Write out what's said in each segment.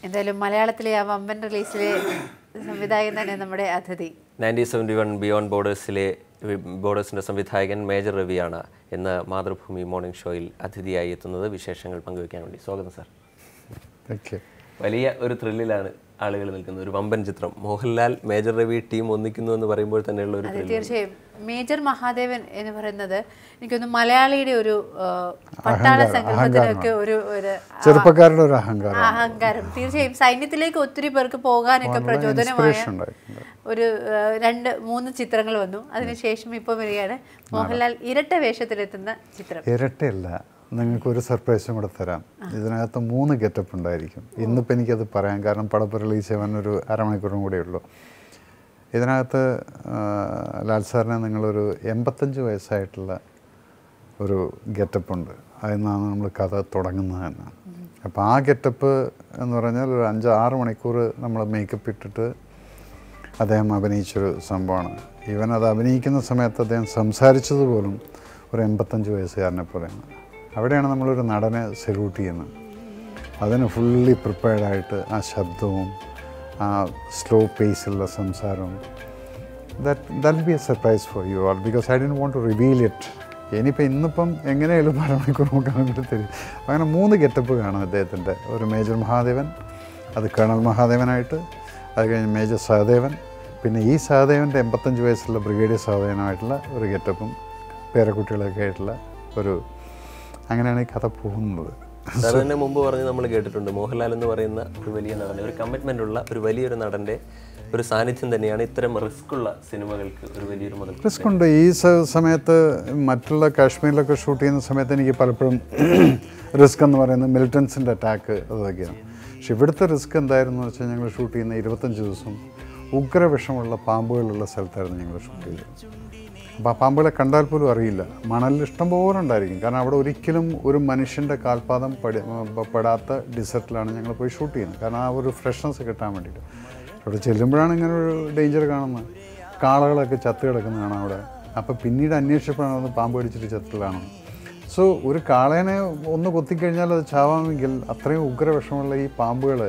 എന്തായാലും മലയാളത്തിലെ ആ വമ്പൻ റിലീസിലെ സംവിധായകൻ തന്നെ നമ്മുടെ അതിഥി. 1971 ബിയോണ്ട് ബോർഡേഴ്സിൻ്റെ സംവിധായകൻ മേജർ രവിയാണ് ഇന്ന് മാതൃഭൂമി മോർണിംഗ് ഷോയിൽ അതിഥിയായി എത്തുന്നത്. വിശേഷങ്ങൾ പങ്കുവയ്ക്കാൻ വേണ്ടി സ്വാഗതം സാർ. വലിയ ഒരു ത്രില്ലിലാണ് ആളുകൾ നിൽക്കുന്നത്. ഒരു വമ്പൻ ചിത്രം, മോഹൻലാൽ മേജർ രവി ടീം ഒന്നിക്കുന്നു എന്ന് പറയുമ്പോൾ തന്നെയുള്ള ഒരു തീർച്ചയായും മേജർ മഹാദേവൻ എന്ന് പറയുന്നത് എനിക്കൊന്ന് മലയാളിയുടെ ഒരു പട്ടാള സംഘത്തിനൊക്കെ ഒരു ചെറുപ്പക്കാരുടെ ഒരു അഹങ്കാരം. തീർച്ചയായും സൈന്യത്തിലേക്ക് ഒത്തിരി പേർക്ക് പോകാനൊക്കെ പ്രചോദനമായ ഒരു 2-3 ചിത്രങ്ങൾ വന്നു. അതിനുശേഷം ഇപ്പോൾ വരികയാണ് മോഹൻലാൽ ഇരട്ട വേഷത്തിലെത്തുന്ന ചിത്രം. ഇരട്ടയല്ല, നിങ്ങൾക്കൊരു സർപ്രൈസും കൂടെ തരാം. ഇതിനകത്ത് 3 ഗെറ്റപ്പ് ഉണ്ടായിരിക്കും. ഇന്നിപ്പോൾ എനിക്കത് പറയാം, കാരണം പടപ്പ് റിലീസ് ചെയ്യാൻ ഒരു അരമണിക്കൂറും കൂടെ ഉള്ളൂ. ഇതിനകത്ത് ലാൽ സാറിനെ നിങ്ങളൊരു 85 വയസ്സായിട്ടുള്ള ഒരു ഗെറ്റപ്പുണ്ട്. അതിൽ നിന്നാണ് നമ്മൾ കഥ തുടങ്ങുന്നത് തന്നെ. അപ്പോൾ ആ ഗെറ്റപ്പ് എന്ന് പറഞ്ഞാൽ ഒരു 5-6 മണിക്കൂർ നമ്മൾ മേക്കപ്പ് ഇട്ടിട്ട് അദ്ദേഹം അഭിനയിച്ചൊരു സംഭവമാണ്. ഈവൻ അത് അഭിനയിക്കുന്ന സമയത്ത് അദ്ദേഹം സംസാരിച്ചതുപോലും ഒരു 85 വയസ്സുകാരനെ പോലെയാണ്. അവിടെയാണ് നമ്മളൊരു നടനെ സെല്യൂട്ട് ചെയ്യുന്നത്. അതിന് ഫുള്ളി പ്രിപ്പയർഡായിട്ട് ആ ശബ്ദവും ആ സ്ലോ പേസിലുള്ള സംസാരവും that be a surprise for you all because I didn't want to reveal it. ഇനിയിപ്പോൾ ഇന്നിപ്പം എങ്ങനെയായാലും അരമണിക്കൂർ നോക്കാണെങ്കിൽ തരും. അങ്ങനെ 3 ഗെറ്റപ്പ് കാണും അദ്ദേഹത്തിൻ്റെ. ഒരു മേജർ മഹാദേവൻ, അത് കേണൽ മഹാദേവനായിട്ട്, അത് കഴിഞ്ഞ് മേജർ സഹദേവൻ, പിന്നെ ഈ സഹദേവൻ്റെ 85 വയസ്സുള്ള ബ്രിഗേഡിയർ സഹദേവനായിട്ടുള്ള ഒരു ഗെറ്റപ്പും പേരക്കുട്ടികളൊക്കെ ആയിട്ടുള്ള ഒരു, അങ്ങനെയാണ് ഈ കഥ പോകുന്നത്. സാറിന് മുമ്പ് പറഞ്ഞ് നമ്മൾ കേട്ടിട്ടുണ്ട്, മോഹൻലാൽ എന്ന് പറയുന്ന ഒരു വലിയ നടൻ, ഒരു കമ്മിറ്റ്മെൻ്റ് ഉള്ള ഒരു വലിയൊരു നടൻ്റെ ഒരു സാന്നിധ്യം തന്നെയാണ് ഇത്തരം റിസ്ക് ഉള്ള സിനിമകൾക്ക് ഒരു വലിയൊരു മുതൽ. റിസ്ക് ഉണ്ട്. ഈ സമയത്ത് മറ്റുള്ള കാശ്മീരിലൊക്കെ ഷൂട്ട് ചെയ്യുന്ന സമയത്ത് എനിക്ക് പലപ്പോഴും റിസ്ക് എന്ന് പറയുന്നത് മിലിറ്റൻസിൻ്റെ അറ്റാക്ക് അതൊക്കെയാണ്. പക്ഷെ ഇവിടുത്തെ റിസ്ക് എന്തായിരുന്നു എന്ന് വെച്ചാൽ, ഞങ്ങൾ ഷൂട്ട് ചെയ്യുന്ന 25 ദിവസം ഉഗ്രവിഷമുള്ള പാമ്പുകളുള്ള സ്ഥലത്തായിരുന്നു ഞങ്ങൾ ഷൂട്ട് ചെയ്തത്. അപ്പോൾ ആ പാമ്പുകളെ കണ്ടാൽ പോലും അറിയില്ല. മണലിൽ ഇഷ്ടംപോലെ ഉണ്ടായിരിക്കും, കാരണം അവിടെ ഒരിക്കലും ഒരു മനുഷ്യൻ്റെ കാൽപാദം പെടാത്ത ഡിസർട്ടിലാണ് ഞങ്ങൾ പോയി ഷൂട്ട് ചെയ്യുന്നത്. കാരണം ആ ഒരു ഫ്രഷ്നെസ് കിട്ടാൻ വേണ്ടിയിട്ട്. അവിടെ ചെല്ലുമ്പോഴാണ് ഇങ്ങനെ ഒരു ഡേഞ്ചർ കാണുന്നത്. കാളകളൊക്കെ ചത്ത് കിടക്കുന്ന കാണാം അവിടെ. അപ്പോൾ പിന്നീട് അന്വേഷിച്ചപ്പോഴാണ് അത് പാമ്പ് കടിച്ചിട്ട് ചത്തിലാണ്. സോ ഒരു കാളേനെ ഒന്ന് കൊത്തിക്കഴിഞ്ഞാൽ അത് ചാവാമെങ്കിൽ അത്രയും ഉഗ്രവിഷമുള്ള ഈ പാമ്പുകൾ,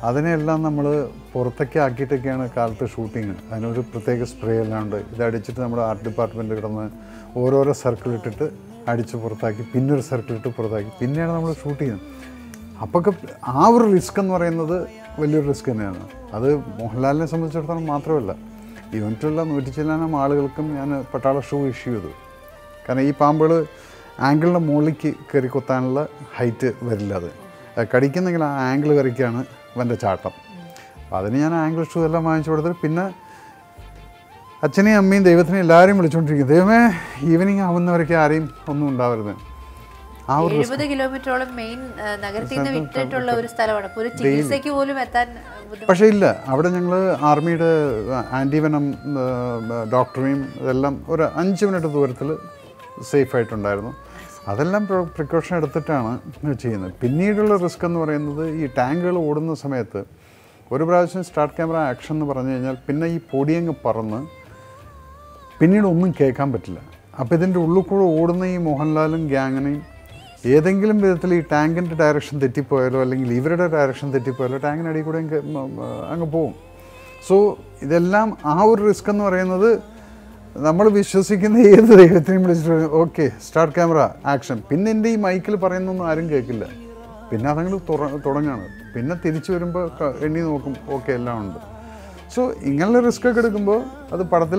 അതിനെല്ലാം നമ്മൾ പുറത്തൊക്കെ ആക്കിയിട്ടൊക്കെയാണ് കാലത്ത് ഷൂട്ടിങ്. അതിനൊരു പ്രത്യേക സ്പ്രേ എല്ലാം ഉണ്ട്. ഇതടിച്ചിട്ട് നമ്മുടെ ആർട്ട് ഡിപ്പാർട്ട്മെൻറ്റ് കിടന്ന് ഓരോരോ സർക്കിൾ ഇട്ടിട്ട് അടിച്ച് പുറത്താക്കി, പിന്നൊരു സർക്കിൾ ഇട്ട് പുറത്താക്കി, പിന്നെയാണ് നമ്മൾ ഷൂട്ട് ചെയ്യുന്നത്. അപ്പൊക്കെ ആ ഒരു റിസ്ക് എന്ന് പറയുന്നത് വലിയൊരു റിസ്ക് തന്നെയാണ്. അത് മോഹൻലാലിനെ സംബന്ധിച്ചിടത്തോളം മാത്രമല്ല, യൂണിറ്റിലുള്ള 100 ചില്ലാനം ആളുകൾക്കും ഞാൻ പട്ടാള ഷൂ ഇഷ്യൂ ചെയ്തു. കാരണം ഈ പാമ്പുകൾ ആംഗിളിൻ്റെ മുകളിലേക്ക് കയറി കൊത്താനുള്ള ഹൈറ്റ് വരില്ല. അത് കടിക്കുന്നെങ്കിൽ ആ ആംഗിൾ കറിക്കാണ് അവൻ്റെ ചാട്ടം. അപ്പോൾ അതിന് ഞാൻ ആംഗിൾ ഷൂ എല്ലാം വാങ്ങിച്ചു കൊടുത്തിട്ട്, പിന്നെ അച്ഛനെയും അമ്മയും ദൈവത്തിനെയും എല്ലാവരെയും വിളിച്ചുകൊണ്ടിരിക്കും, ദൈവമേ ഈവനിങ് ആവുന്നവരൊക്കെ ആരെയും ഒന്നും ഉണ്ടാവരുത്. 70 കിലോമീറ്ററോളം മെയിൻ നഗരത്തിൽ നിന്ന് വിട്ടിട്ടുള്ള ഒരു സ്ഥലമാണ്. ഒരു ചികിത്സയ്ക്ക് പോലും എത്താൻ. പക്ഷേ ഇല്ല, അവിടെ ഞങ്ങൾ ആർമിയുടെ ആൻറ്റിവെനം ഡോക്ടറെയും ഇതെല്ലാം ഒരു 5 മിനിറ്റ് ദൂരത്തിൽ സേഫായിട്ടുണ്ടായിരുന്നു. അതെല്ലാം പ്രിക്കോഷൻ എടുത്തിട്ടാണ് ചെയ്യുന്നത്. പിന്നീടുള്ള റിസ്ക് എന്ന് പറയുന്നത്, ഈ ടാങ്കുകൾ ഓടുന്ന സമയത്ത് ഒരു പ്രാവശ്യം സ്റ്റാർട്ട് ക്യാമറ ആക്ഷൻ എന്ന് പറഞ്ഞു കഴിഞ്ഞാൽ പിന്നെ ഈ പൊടിയങ്ങ് പറന്ന് പിന്നീട് ഒന്നും കേൾക്കാൻ പറ്റില്ല. അപ്പോൾ ഇതിൻ്റെ ഉള്ളിൽ കൂടെ ഓടുന്ന ഈ മോഹൻലാലും ഗ്യാങ്ങിനെയും ഏതെങ്കിലും വിധത്തിൽ ഈ ടാങ്കിൻ്റെ ഡയറക്ഷൻ തെറ്റിപ്പോയാലോ അല്ലെങ്കിൽ ഇവരുടെ ഡയറക്ഷൻ തെറ്റിപ്പോയാലോ ടാങ്കിനടിയിൽ കൂടെ അങ്ങ് പോവും. സോ ഇതെല്ലാം ആ ഒരു റിസ്ക് എന്ന് പറയുന്നത്, നമ്മൾ വിശ്വസിക്കുന്ന ഏത് ദൈവത്തിനെയും വിളിച്ചിട്ട് ഓക്കെ സ്റ്റാർട്ട് ക്യാമറ ആക്ഷൻ, പിന്നെ എൻ്റെ ഈ മൈക്കിൽ പറയുന്നൊന്നും ആരും കേൾക്കില്ല. പിന്നെ അതങ്ങൾ തുടങ്ങുകയാണ്. പിന്നെ തിരിച്ചു വരുമ്പോൾ എണ്ണി നോക്കും, ഓക്കെ എല്ലാം ഉണ്ട്. സോ ഇങ്ങനെയുള്ള റിസ്ക് ഒക്കെ എടുക്കുമ്പോൾ അത് പടത്തിൽ